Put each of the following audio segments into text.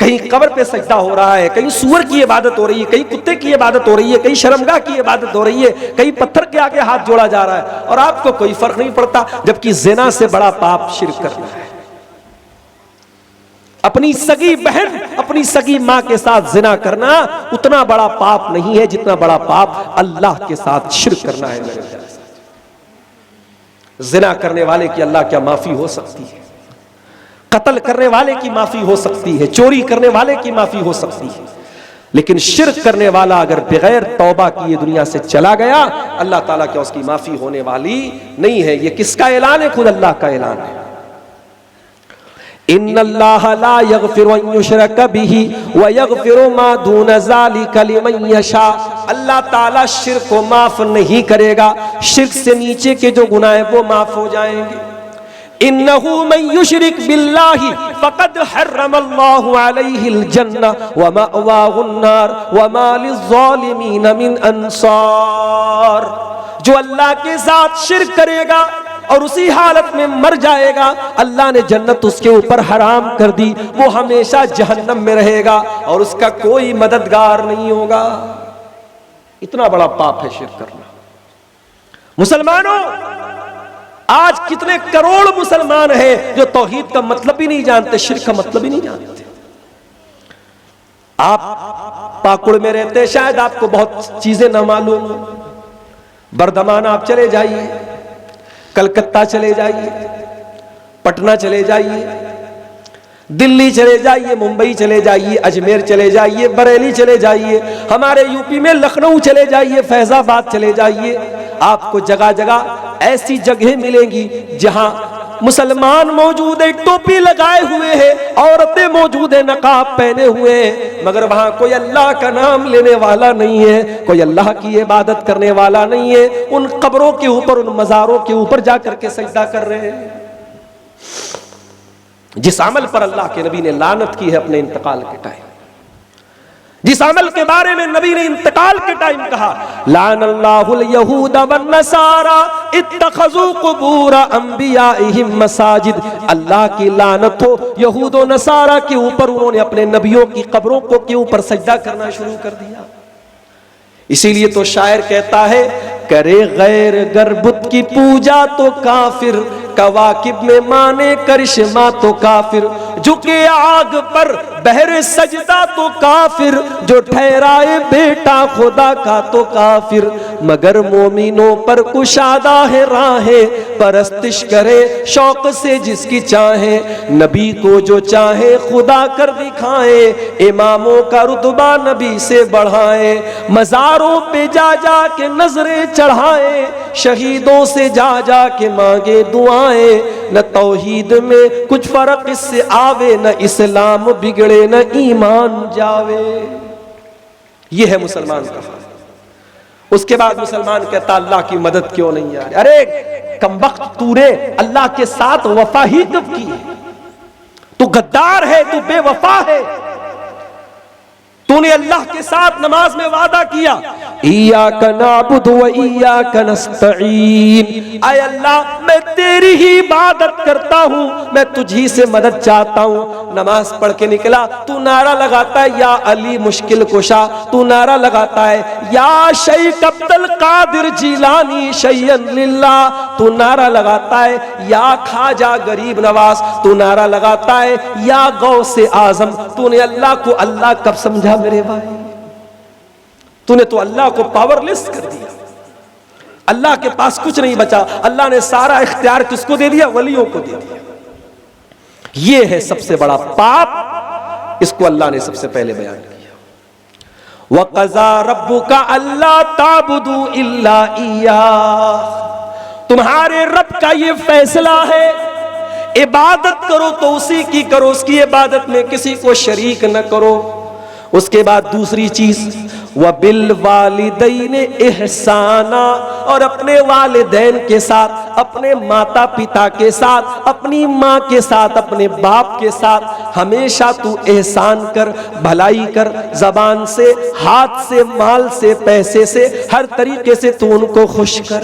कहीं कब्र पे सजदा हो रहा है, कहीं सूअर की इबादत हो रही है, कहीं कुत्ते की इबादत हो रही है, कहीं शर्मगाह की इबादत हो रही है, कहीं पत्थर के आगे हाथ जोड़ा जा रहा है और आपको कोई फर्क नहीं पड़ता। जबकि ज़िना से बड़ा पाप शिर्क करना है। अपनी सगी बहन, अपनी सगी मां के साथ ज़िना करना उतना बड़ा पाप नहीं है जितना बड़ा पाप अल्लाह के साथ शिर्क करना है। मेरे प्यारे, ज़िना करने वाले की अल्लाह क्या माफी हो सकती है? कत्ल करने वाले की माफी हो सकती है, चोरी करने वाले की माफी हो सकती है, लेकिन शिर्क करने वाला अगर बगैर तौबा किए दुनिया से चला गया, अल्लाह ताला क्या उसकी माफी होने वाली नहीं है। ये किसका ऐलान है? खुद अल्लाह का ऐलान है। इन्नल्लाह ला यगफिरु अन युशरक बिही व यगफिरु मा दून ज़ालिका लिमन यशा। अल्लाह ताला शिर्क को माफ नहीं करेगा, शिर्क से नीचे के जो गुनाह है वो माफ हो जाएंगे। इन्नहु मन युशरिक बिल्लाहि फक़द हर्रमल्लाहु अलैहिल जन्नह व मअवाहुन नार व मा लिज़्ज़ालिमीन मिन अंसार। जो अल्लाह के साथ शिर्क करेगा और उसी हालत में मर जाएगा, अल्लाह ने जन्नत उसके ऊपर हराम कर दी, वो हमेशा जहन्नम में रहेगा और उसका कोई मददगार नहीं होगा। इतना बड़ा पाप है शिर्क करना। मुसलमानों, आज कितने करोड़ मुसलमान हैं जो तौहीद का मतलब भी नहीं जानते, शिर्क का मतलब ही नहीं जानते। आप पाकुड़ में रहते हैं, शायद आपको बहुत चीजें ना मालूम हो। बर्दमान आप चले जाइए, कलकत्ता चले जाइए, पटना चले जाइए, दिल्ली चले जाइए, मुंबई चले जाइए, अजमेर चले जाइए, बरेली चले जाइए, हमारे यूपी में लखनऊ चले जाइए, फैजाबाद चले जाइए, आपको जगह जगह ऐसी जगह मिलेंगी जहां मुसलमान मौजूद है, टोपी लगाए हुए हैं, औरतें मौजूद है, नकाब पहने हुए हैं, मगर वहां कोई अल्लाह का नाम लेने वाला नहीं है, कोई अल्लाह की इबादत करने वाला नहीं है। उन कब्रों के ऊपर, उन मज़ारों के ऊपर जाकर के सजदा कर रहे हैं। जिस अमल पर अल्लाह के नबी ने लानत की है अपने इंतकाल के टाइम, जिस अमल के बारे में नबी ने इंतकाल के टाइम कहा, लानल्लाहुल यहूदा वन नसारा इत्तखज़ू कुबूर अंबियाइहिम मसाजिद। अल्लाह की लानत हो यहूद और नसारा के ऊपर, उन्होंने अपने नबियों की कब्रों को के ऊपर सजदा करना शुरू कर दिया। इसीलिए तो शायर कहता है, करे गैर गरबुत की पूजा तो काफिर, कवाकिब में माने करिश्मा तो काफिर, झुके आग पर बहरे सजदा तो काफिर, जो ठहराए बेटा खुदा का तो काफिर, मगर मोमिनों पर कुशादा है राहें, परस्तिश करे शौक से जिसकी चाहे, नबी को जो चाहे खुदा कर दिखाए, इमामों का रुतबा नबी से बढ़ाए, मज़ारों पे जा जा के नजरें चढ़ाए, शहीदों से जा जा के मांगे दुआएं, न तौहीद में कुछ फर्क इससे आवे, न इस्लाम बिगड़े न ईमान जावे। ये है मुसलमान का हाल। उसके बाद मुसलमान कहता अल्लाह की मदद क्यों नहीं आ रही? अरे कमबख्त, तूने अल्लाह के साथ वफा ही कब की है? तू गद्दार है, तू बेवफा है। तूने अल्लाह के साथ नमाज में वादा किया, इय्याका नअबुदु व इय्याका नस्तईन, आय अल्लाह मैं तेरी ही इबादत करता हूँ, मैं तुझी से मदद चाहता हूँ। नमाज पढ़ के निकला, तू नारा लगाता है या अली मुश्किल कुशा, तू नारा लगाता है या शेख अब्दुल कादिर जिलानी शैयन लिल्लाह, तू नारा लगाता है या खाजा गरीब नवाज, तू नारा लगाता है या गौसे आजम। तूने अल्लाह को अल्लाह कब समझा मेरे भाई? तूने तो अल्लाह को पावरलेस कर दिया, अल्लाह के पास कुछ नहीं बचा। अल्लाह ने सारा इख्तियार किसको दे दिया? वलियों को दे दिया। यह है सबसे बड़ा पाप, इसको अल्लाह ने सबसे पहले बयान किया। वक़ज़ा रब्बुका अल्ला ताबुदू इल्ला इय्याह, तुम्हारे रब का यह फैसला है, इबादत करो तो उसी की करो, उसकी इबादत में किसी को शरीक न करो। उसके बाद दूसरी चीज, व बिल वालिदैन इहसाना, और अपने वालिदैन के साथ, अपने माता पिता के साथ, अपनी माँ के साथ, अपने बाप के साथ हमेशा तू एहसान कर, भलाई कर, जबान से, हाथ से, माल से, पैसे से, हर तरीके से तू उनको खुश कर।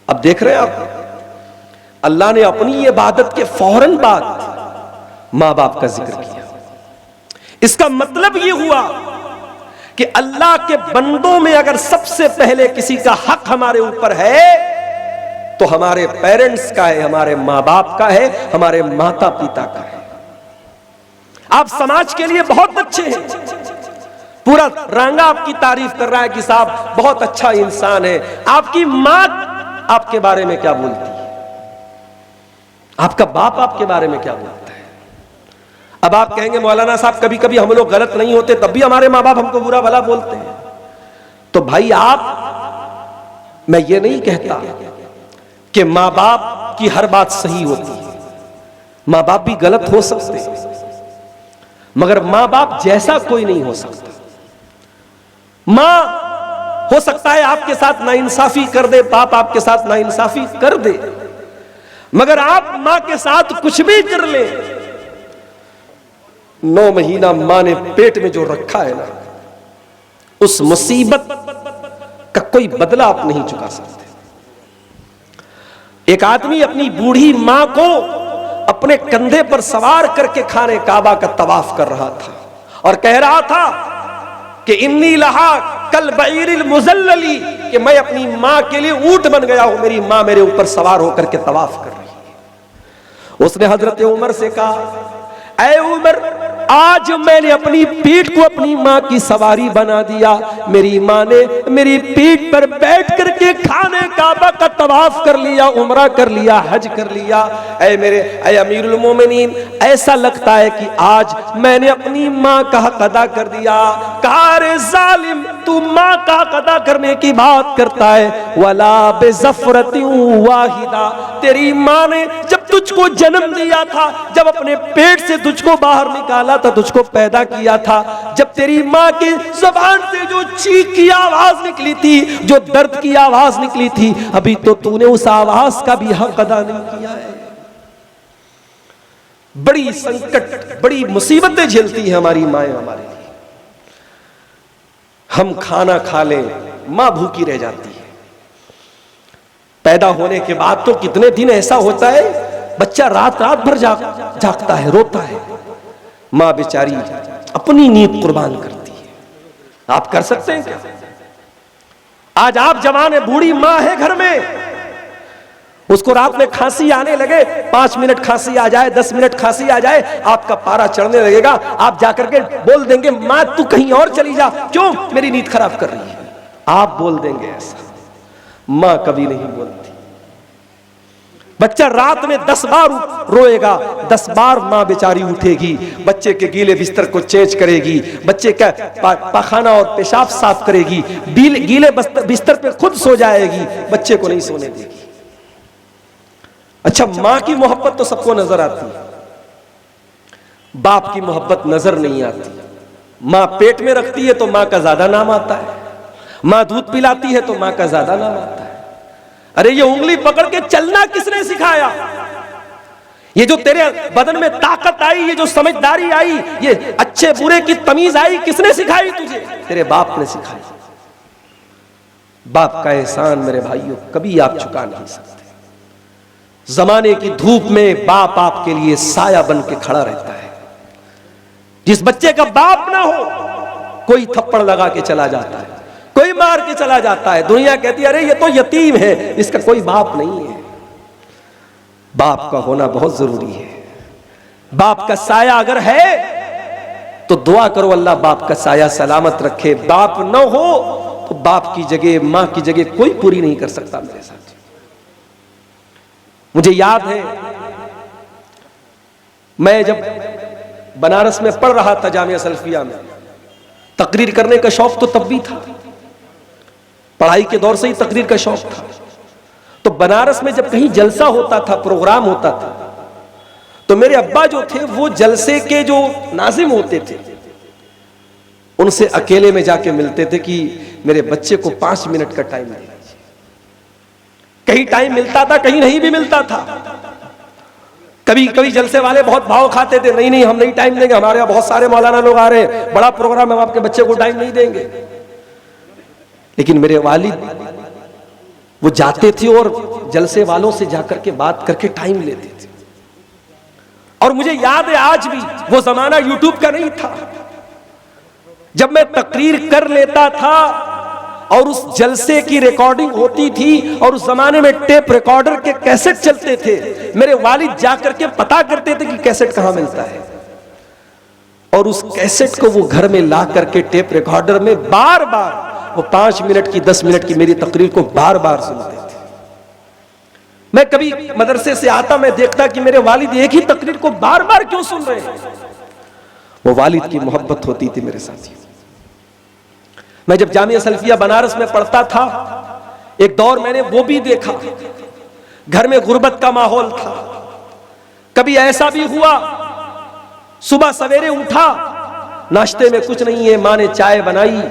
अब देख रहे हैं आप, अल्लाह ने अपनी इबादत के फौरन बाद मां बाप का जिक्र किया। इसका मतलब यह हुआ कि अल्लाह के बंदों में अगर सबसे पहले किसी का हक हमारे ऊपर है तो हमारे पेरेंट्स का है, हमारे मां बाप का है, हमारे माता पिता का है। आप समाज के लिए बहुत अच्छे हैं, पूरा रंगा आपकी तारीफ कर रहा है कि साहब बहुत अच्छा इंसान है। आपकी मां आपके बारे में क्या बोलती है? आपका बाप आपके बारे में क्या बोलता है? अब आप कहेंगे मौलाना साहब कभी कभी हम लोग गलत नहीं होते तब भी हमारे मां बाप हमको बुरा भला बोलते हैं। तो भाई मैं ये नहीं कहता कि मां बाप की हर बात सही होती है, मां बाप भी गलत हो सकते हैं, मगर मां बाप जैसा कोई नहीं हो सकता। मां हो सकता है आपके साथ नाइंसाफी कर दे, बाप आपके साथ नाइंसाफी कर दे, मगर आप मां के साथ कुछ भी कर ले, 9 महीना मां ने पेट में जो रखा है ना, उस मुसीबत का कोई बदला आप नहीं चुका सकते। एक आदमी अपनी बूढ़ी मां को अपने कंधे पर सवार करके खाने काबा का तवाफ कर रहा था और कह रहा था कि इन्नी लहा कल बईरिल मुजल्लली, कि मैं अपनी मां के लिए ऊंट बन गया हूं, मेरी मां मेरे ऊपर सवार होकर के तवाफ कर रही है। उसने हजरत उमर से कहा, ऐ उमर, आज मैंने अपनी पीठ को अपनी मां की सवारी बना दिया, मेरी मां ने मेरी पीठ पर बैठ करके खाने काबा का तवाफ कर लिया, उमरा कर लिया, हज कर लिया। ऐ अमीरुल मोमिनीन, ऐसा लगता है कि आज मैंने अपनी मां का हक अदा कर दिया। कहा, रे जालिम, तू मां का हक अदा करने की बात करता है, वला बेज़फ़रतिन वाहिदा, तेरी मां ने जब तुझको जन्म दिया था, जब अपने पेट से तुझको बाहर निकाला था, तुझको पैदा किया था, जब तेरी मां की जुबान से जो चीख की आवाज निकली थी, जो दर्द की आवाज निकली थी, अभी तो तूने उस आवाज का भी हक अदा नहीं किया है। बड़ी संकट, बड़ी मुसीबतें झेलती है हमारी माएं हमारे लिए। हम खाना खा लें, मां भूखी रह जाती है। पैदा होने के बाद तो कितने दिन ऐसा होता है, बच्चा रात भर जागता है, रोता है, मां बेचारी अपनी नींद कुर्बान करती है। आप कर सकते हैं क्या? आज आप जवान है, बूढ़ी मां है घर में, उसको रात में खांसी आने लगे, 5 मिनट खांसी आ जाए, 10 मिनट खांसी आ जाए, आपका पारा चढ़ने लगेगा, आप जाकर के बोल देंगे, मां तू कहीं और चली जा, क्यों? मेरी नींद खराब कर रही है। आप बोल देंगे ऐसा, मां कभी नहीं बोलती। बच्चा रात में 10 बार रोएगा, 10 बार मां बेचारी उठेगी, बच्चे के गीले बिस्तर को चेंज करेगी, बच्चे का पाखाना और पेशाब साफ करेगी, गीले बिस्तर पे खुद सो जाएगी, बच्चे को नहीं सोने देगी। अच्छा, मां की मोहब्बत तो सबको नजर आती है, बाप की मोहब्बत नजर नहीं आती। मां पेट में रखती है तो मां का ज्यादा नाम आता है, मां दूध पिलाती है तो मां का ज्यादा नाम आता है। अरे ये उंगली पकड़ के चलना किसने सिखाया? ये जो तेरे बदन में ताकत आई, ये जो समझदारी आई, ये अच्छे बुरे की तमीज आई, किसने सिखाई तुझे? तेरे बाप ने सिखाई। बाप का एहसान मेरे भाइयों कभी आप चुका नहीं सकते। जमाने की धूप में बाप आपके लिए साया बन के खड़ा रहता है। जिस बच्चे का बाप ना हो, कोई थप्पड़ लगा के चला जाता है, कोई मार के चला जाता है, दुनिया कहती है अरे ये तो यतीम है, इसका कोई बाप नहीं है। बाप का होना बहुत जरूरी है। बाप का साया अगर है तो दुआ करो अल्लाह बाप का साया सलामत रखे। बाप न हो तो बाप की जगह, मां की जगह कोई पूरी नहीं कर सकता। मेरे साथ मुझे याद है, मैं जब बनारस में पढ़ रहा था जामिया सल्फिया में, तकरीर करने का शौक तो तब भी था, पढ़ाई के दौर से ही तकरीर का शौक था। तो बनारस में जब कहीं जलसा होता था, प्रोग्राम होता था, तो मेरे अब्बा जो थे वो जलसे के जो नाजिम होते थे उनसे अकेले में जाके मिलते थे कि मेरे बच्चे को 5 मिनट का टाइम दे। कहीं टाइम मिलता था, कहीं नहीं भी मिलता था। कभी कभी जलसे वाले बहुत भाव खाते थे, नहीं नहीं हम नहीं टाइम देंगे, हमारे यहाँ बहुत सारे मौलाना लोग आ रहे हैं, बड़ा प्रोग्राम है, हम आपके बच्चे को टाइम नहीं देंगे। लेकिन मेरे वालिद वो जाते थे और जलसे वालों से जाकर के बात करके टाइम लेते थे। और मुझे याद है आज भी, वो जमाना यूट्यूब का नहीं था, जब मैं तकरीर कर लेता था और उस जलसे की रिकॉर्डिंग होती थी, और उस जमाने में टेप रिकॉर्डर के कैसेट चलते थे, मेरे वालिद जाकर के पता करते थे कि कैसेट कहां मिलता है, और उस कैसेट को वो घर में ला करके टेप रिकॉर्डर में बार बार वो 5 मिनट की 10 मिनट की मेरी तकरीर को बार बार सुनते थे। मैं कभी मदरसे से आता, मैं देखता कि मेरे वालिद एक ही तकरीर को बार बार क्यों सुन रहे हैं। वो वालिद की मोहब्बत होती थी मेरे साथियों। मैं जब जामिया सल्फिया बनारस में पढ़ता था, एक दौर मैंने वो भी देखा, घर में गुर्बत का माहौल था। कभी ऐसा भी हुआ, सुबह सवेरे उठा, नाश्ते में कुछ नहीं है, माँ ने चाय बनाई,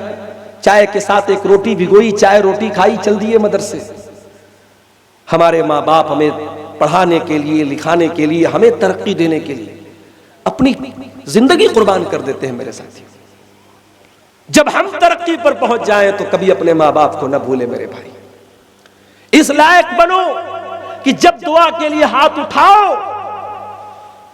चाय के साथ एक रोटी भिगोई, चाय रोटी खाई, चल दिए मदरसे। हमारे माँ बाप हमें पढ़ाने के लिए, लिखाने के लिए, हमें तरक्की देने के लिए अपनी जिंदगी कुर्बान कर देते हैं मेरे साथियों। जब हम तरक्की पर पहुंच जाएं तो कभी अपने माँ बाप को न भूले मेरे भाई। इस लायक बनो कि जब दुआ के लिए हाथ उठाओ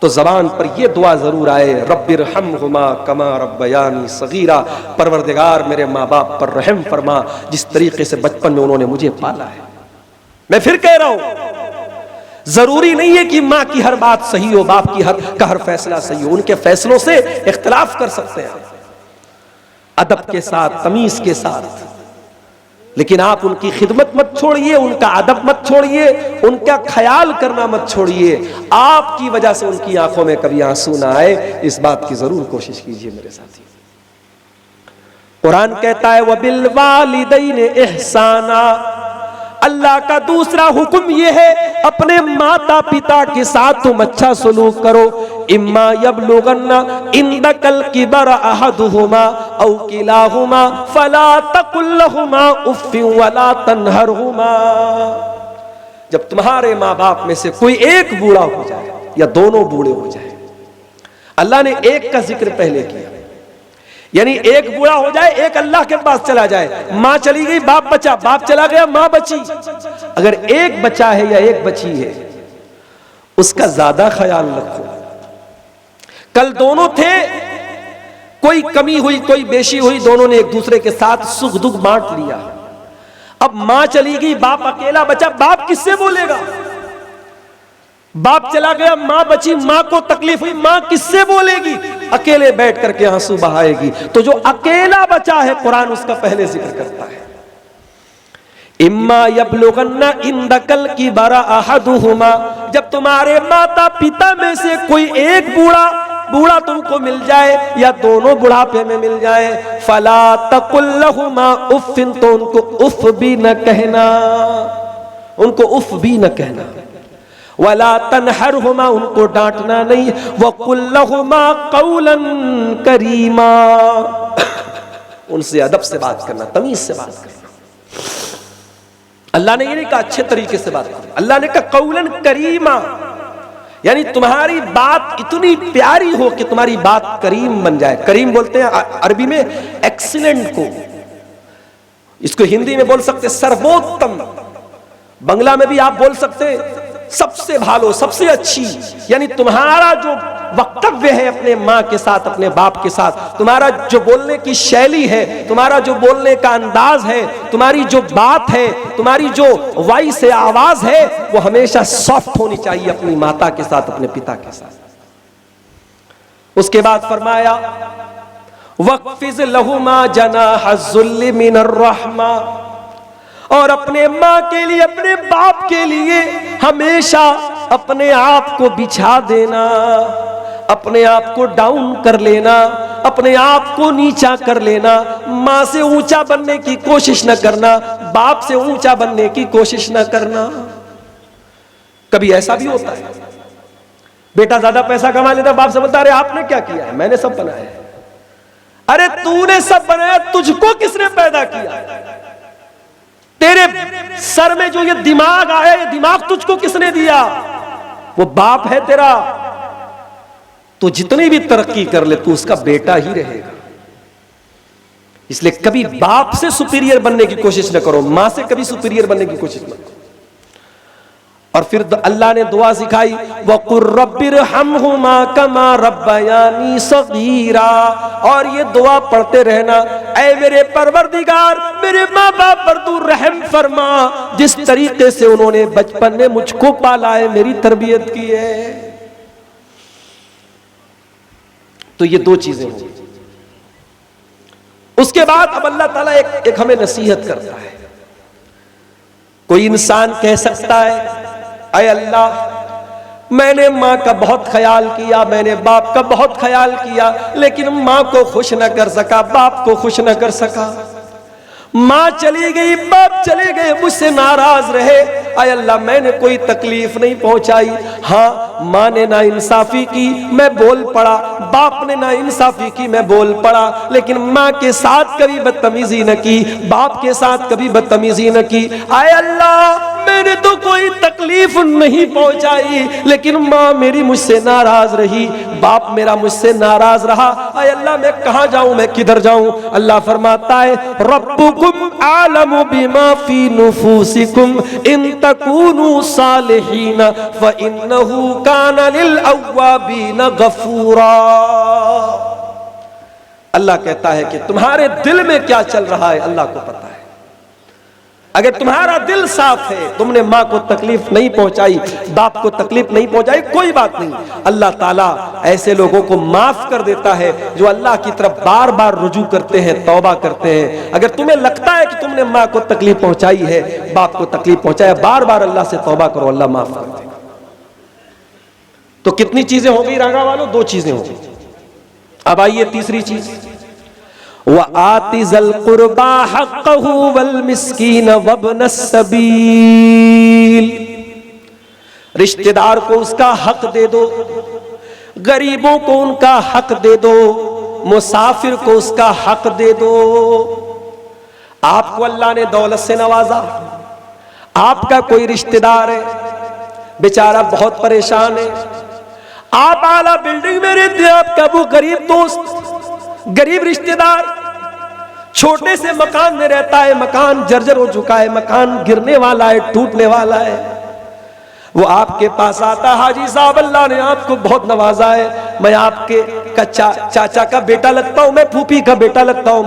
तो जबान पर यह दुआ जरूर आए, रब्बिरहमहुमा कमा रब्बयानी सगीरा, परवरदिगार मेरे माँ बाप पर रहम फरमा, जिस तरीके से बचपन में उन्होंने मुझे पाला है। मैं फिर कह रहा हूं, जरूरी नहीं है कि मां की हर बात सही हो, बाप की हर फैसला सही हो। उनके फैसलों से इख्तिलाफ कर सकते हैं अदब के साथ, तमीज के साथ, लेकिन आप उनकी खिदमत मत छोड़िए, उनका अदब मत छोड़िए, उनका ख्याल करना मत छोड़िए। आपकी वजह से उनकी आंखों में कभी आंसू ना आए, इस बात की जरूर कोशिश कीजिए मेरे साथी। कुरान कहता है वबिल वालिदैन इहसाना, अल्लाह का दूसरा हुक्म यह है अपने माता पिता के साथ तुम अच्छा सलूक करो। इम्मा यबलुगन्ना इंदकल किबर अहदुहुमा औ किलाहुमा फला तकुल लहुमा उफ्फिन वला तन्हरहुमा। जब तुम्हारे माँ बाप में से कोई एक बूढ़ा हो जाए या दोनों बूढ़े हो जाए, अल्लाह ने एक का जिक्र पहले किया, यानी एक बूढ़ा हो जाए, एक अल्लाह के पास चला जाए। मां चली गई, बाप बचा, बाप चला गया, मां बची। अगर एक बचा है या एक बची है, उसका ज्यादा ख्याल रखो। कल दोनों थे, कोई कमी हुई, कोई बेशी हुई, दोनों ने एक दूसरे के साथ सुख दुख बांट लिया। अब मां चली गई, बाप अकेला बचा, बाप किससे बोलेगा? बाप चला गया, मां बची, मां को तकलीफ हुई, मां किससे बोलेगी? अकेले बैठ करके आंसू बहाएगी। तो जो अकेला बचा है, कुरान उसका पहले जिक्र करता है, इम्मा यबलुगन्ना इंदकल किबरा अहदुहुमा, जब तुम्हारे माता पिता में से कोई एक बूढ़ा तुमको मिल जाए या दोनों बुढ़ापे में मिल जाए, फला तकुल लहुमा उफ्फिन, तो उनको उफ भी न कहना, उनको उफ भी न कहना। वला तन्हरहुमा, उनको डांटना नहीं। वकुल लहुमा कौलन करीमा, उनसे अदब से बात करना, तमीज से बात करना। अल्लाह ने ये नहीं कहा अच्छे तरीके से बात करना, अल्लाह ने कहा कौलन करीमा, यानी तुम्हारी बात इतनी प्यारी हो कि तुम्हारी बात करीम बन जाए। करीम बोलते हैं अरबी में एक्सीलेंट को, इसको हिंदी में बोल सकते सर्वोत्तम, बंगला में भी आप बोल सकते सबसे भालो, सबसे अच्छी। यानी तुम्हारा जो वक्तव्य है अपने माँ के साथ, अपने बाप के साथ, तुम्हारा जो बोलने की शैली है, तुम्हारा जो बोलने का अंदाज है, तुम्हारी जो बात है, तुम्हारी जो वॉइस है, आवाज है, वो हमेशा सॉफ्ट होनी चाहिए अपनी माता के साथ, अपने पिता के साथ। उसके बाद फरमाया वक़्फ़िज़ लहुमा जनाह ज़ुल्ल मिनर रहमा, और अपने माँ के लिए, अपने बाप के लिए हमेशा अपने आप को बिछा देना, अपने आप को डाउन कर लेना, अपने आप को नीचा कर लेना। माँ से ऊंचा बनने की कोशिश न करना, बाप से ऊंचा बनने की कोशिश न करना। कभी ऐसा भी होता है, बेटा ज्यादा पैसा कमा लेता, बाप से बोलता अरे आपने क्या किया है? मैंने सब बनाया है। अरे तूने सब बनाया, तुझको किसने पैदा किया? तेरे सर में जो ये दिमाग आया, ये दिमाग तुझको किसने दिया? वो बाप है तेरा। तो जितनी भी तरक्की कर ले, तू उसका बेटा ही रहेगा। इसलिए कभी बाप से सुपीरियर बनने की कोशिश न करो, मां से कभी सुपीरियर बनने की कोशिश मत करो। और फिर अल्लाह ने दुआ सिखाई, वक़ुर रब्बिरहमहुमा कमा रब्बयानी सगीरा, और ये दुआ पढ़ते रहना, ऐ मेरे परवरदिगार मेरे माँ बाप पर तू रहम फरमा, जिस तरीके से उन्होंने बचपन में मुझको पाला है, मेरी तरबियत की है। तो ये दो चीजें होंगी। उसके बाद अब अल्लाह ताला एक हमें नसीहत करता है। कोई इंसान कह सकता है, अय अल्लाह मैंने माँ का बहुत ख्याल किया, मैंने बाप का बहुत ख्याल किया, लेकिन माँ को खुश न कर सका, बाप को खुश न कर सका। माँ चली गई, बाप चले गए, मुझसे नाराज रहे। अय अल्लाह मैंने कोई तकलीफ नहीं पहुंचाई। हाँ, माँ ने ना इंसाफी की, मैं बोल पड़ा, बाप ने ना इंसाफी की, मैं बोल पड़ा, लेकिन माँ के साथ कभी बदतमीजी न की, बाप के साथ कभी बदतमीजी न की। अय अल्लाह मैंने तो कोई तकलीफ नहीं पहुंचाई, लेकिन माँ मेरी मुझसे नाराज रही, बाप मेरा मुझसे नाराज रहा। अय अल्लाह मैं कहां जाऊं, मैं किधर जाऊं? अल्लाह फरमाता है, रब्बुकुम आलमु बिमा फी नुफूसिकुम इन तकूनु सालिहीन फइन्नहु काना लिल अव्वाबीन गफूरा। अल्लाह कहता है कि तुम्हारे दिल में क्या चल रहा है अल्लाह को पता है। अगर तुम्हारा दिल साफ है, तुमने माँ को तकलीफ नहीं पहुंचाई, बाप को तकलीफ नहीं पहुंचाई, कोई बात नहीं, अल्लाह ताला ऐसे लोगों को माफ कर देता है जो अल्लाह की तरफ बार बार रुजू करते हैं, तौबा करते हैं। अगर तुम्हें लगता है कि तुमने माँ को तकलीफ पहुंचाई है, बाप को तकलीफ पहुंचाया, बार बार अल्लाह से तौबा करो, अल्लाह माफ कर देगा। तो कितनी चीजें हो गई रागा वालों? दो चीजें हो गई। अब आइए तीसरी चीज, व आतिज़ल कुर्बा हक़्क़हु वल मिस्कीन वब्न सबील। रिश्तेदार को उसका हक दे दो, गरीबों को उनका हक दे दो, मुसाफिर को उसका हक दे दो। आपको अल्लाह ने दौलत से नवाजा, आपका कोई रिश्तेदार है बेचारा बहुत परेशान है, आप आला बिल्डिंग में रहते हैं, आपका वो गरीब दोस्त, गरीब रिश्तेदार छोटे से मकान में रहता है, मकान जर्जर हो चुका है, मकान गिरने वाला है, टूटने वाला है, वो आपके पास आता, हाजी साहब अल्लाह ने आपको बहुत नवाजा है, मैं आपके चाचा का बेटा लगता हूं, मैं फूफी का बेटा लगता हूं,